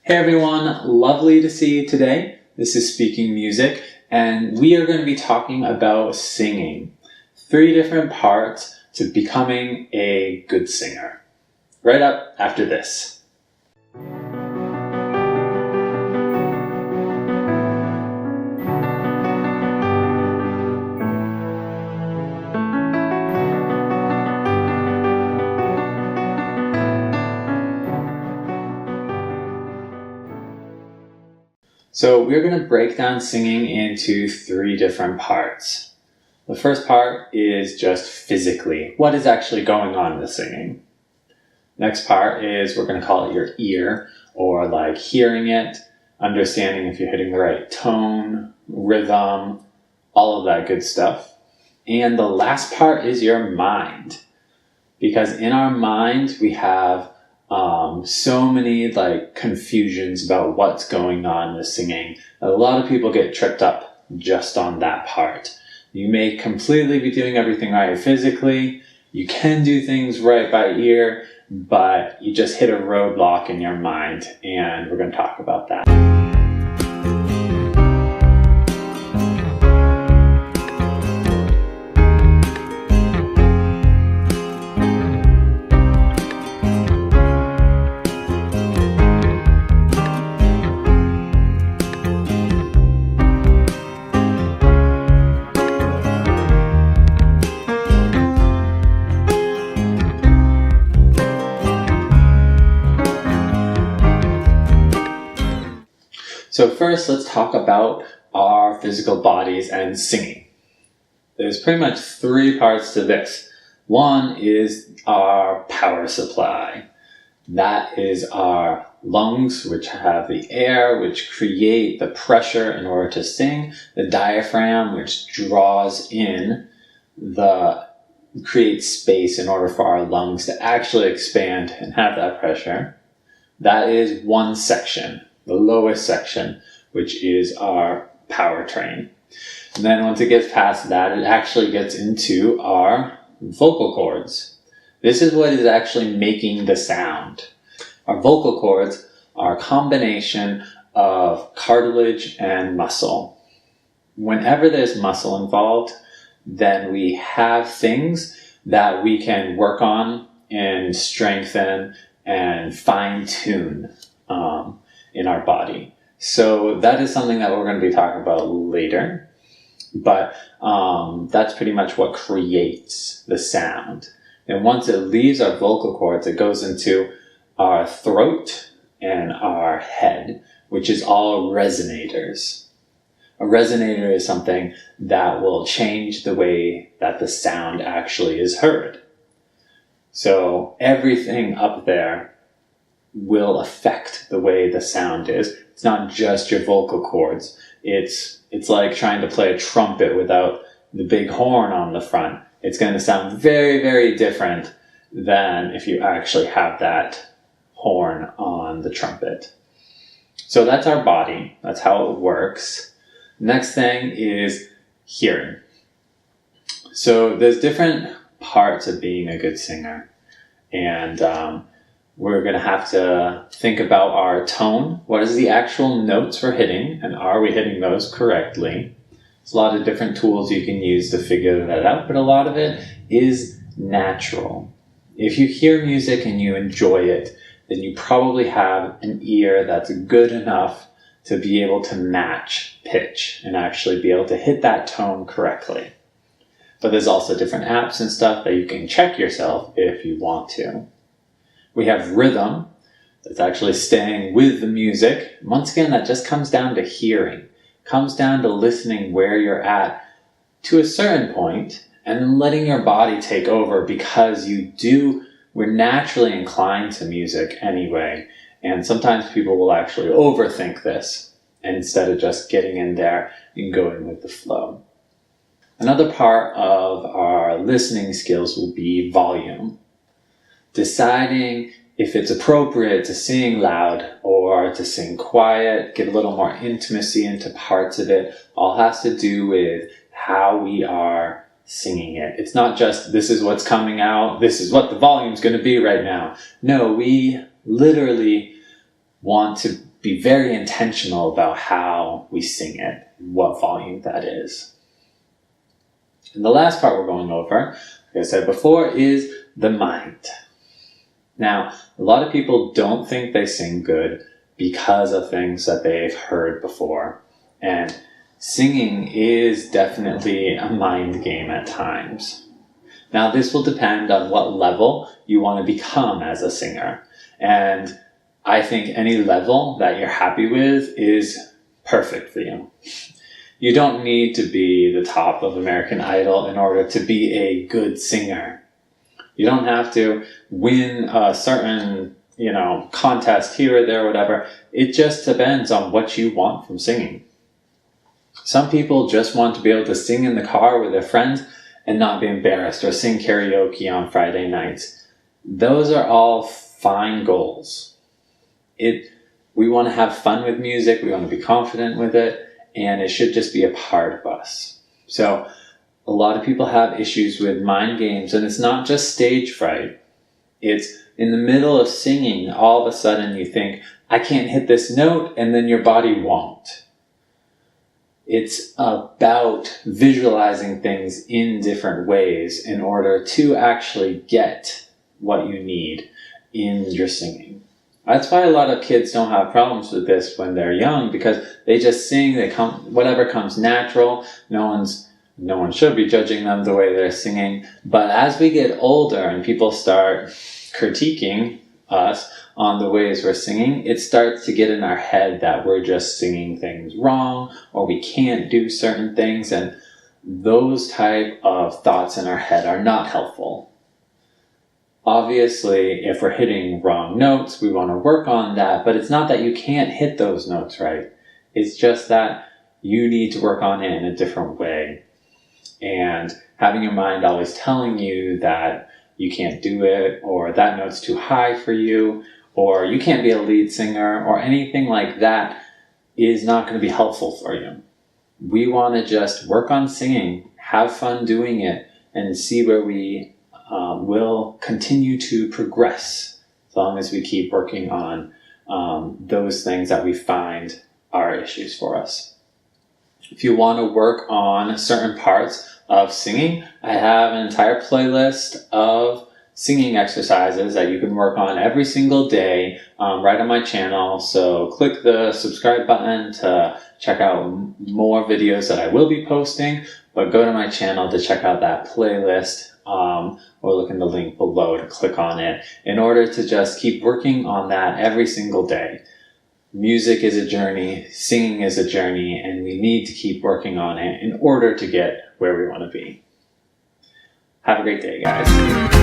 Hey everyone, lovely to see you today. This is Speaking Music, and we are going to be talking about singing. 3 different parts to becoming a good singer. Right up after this. So we're going to break down singing into 3 different parts. The first part is just physically. What is actually going on with singing? Next part is, we're going to call it your ear, or like hearing it, understanding if you're hitting the right tone, rhythm, all of that good stuff. And the last part is your mind. Because in our mind, we have so many confusions about what's going on with singing. A lot of people get tripped up just on that part. You may completely be doing everything right physically. You can do things right by ear, but you just hit a roadblock in your mind, and we're going to talk about that. So first, let's talk about our physical bodies and singing. There's pretty much 3 parts to this. One is our power supply. That is our lungs, which have the air, which create the pressure in order to sing. The diaphragm, which draws in creates space in order for our lungs to actually expand and have that pressure. That is one section. The lowest section, which is our powertrain. And then once it gets past that, it actually gets into our vocal cords. This is what is actually making the sound. Our vocal cords are a combination of cartilage and muscle. Whenever there's muscle involved, then we have things that we can work on and strengthen and fine-tune in our body. So that is something that we're going to be talking about later. But that's pretty much what creates the sound. And once it leaves our vocal cords, it goes into our throat and our head, which is all resonators. A resonator is something that will change the way that the sound actually is heard. So everything up there will affect the way the sound is. It's not just your vocal cords. It's like trying to play a trumpet without the big horn on the front. It's going to sound very, very different than if you actually have that horn on the trumpet. So that's our body. That's how it works. Next thing is hearing. So there's different parts of being a good singer. And we're going to have to think about our tone. What is the actual notes we're hitting, and are we hitting those correctly? There's a lot of different tools you can use to figure that out, but a lot of it is natural. If you hear music and you enjoy it, then you probably have an ear that's good enough to be able to match pitch and actually be able to hit that tone correctly. But there's also different apps and stuff that you can check yourself if you want to. We have rhythm, that's actually staying with the music. Once again, that just comes down to hearing. Comes down to listening where you're at to a certain point and then letting your body take over, because we're naturally inclined to music anyway. And sometimes people will actually overthink this instead of just getting in there and going with the flow. Another part of our listening skills will be volume. Deciding if it's appropriate to sing loud or to sing quiet, get a little more intimacy into parts of it, all has to do with how we are singing it. It's not just, this is what's coming out, this is what the volume's going to be right now. No, we literally want to be very intentional about how we sing it, what volume that is. And the last part we're going over, like I said before, is the mind. Now, a lot of people don't think they sing good because of things that they've heard before. And singing is definitely a mind game at times. Now, this will depend on what level you want to become as a singer. And I think any level that you're happy with is perfect for you. You don't need to be the top of American Idol in order to be a good singer. You don't have to win a certain, contest here or there, or whatever. It just depends on what you want from singing. Some people just want to be able to sing in the car with their friends and not be embarrassed, or sing karaoke on Friday nights. Those are all fine goals. We want to have fun with music, we want to be confident with it, and it should just be a part of us. So a lot of people have issues with mind games, and it's not just stage fright. It's in the middle of singing, all of a sudden you think, I can't hit this note, and then your body won't. It's about visualizing things in different ways in order to actually get what you need in your singing. That's why a lot of kids don't have problems with this when they're young, because they just sing, whatever comes natural. No one should be judging them the way they're singing. But as we get older and people start critiquing us on the ways we're singing, it starts to get in our head that we're just singing things wrong, or we can't do certain things, and those type of thoughts in our head are not helpful. Obviously, if we're hitting wrong notes, we want to work on that, but it's not that you can't hit those notes right. It's just that you need to work on it in a different way. And having your mind always telling you that you can't do it, or that note's too high for you, or you can't be a lead singer, or anything like that, is not going to be helpful for you. We want to just work on singing, have fun doing it, and see where we will continue to progress, as long as we keep working on those things that we find are issues for us. If you want to work on certain parts of singing, I have an entire playlist of singing exercises that you can work on every single day right on my channel. So click the subscribe button to check out more videos that I will be posting, but go to my channel to check out that playlist, or look in the link below to click on it, in order to just keep working on that every single day. Music is a journey, singing is a journey, and we need to keep working on it in order to get where we want to be. Have a great day, guys.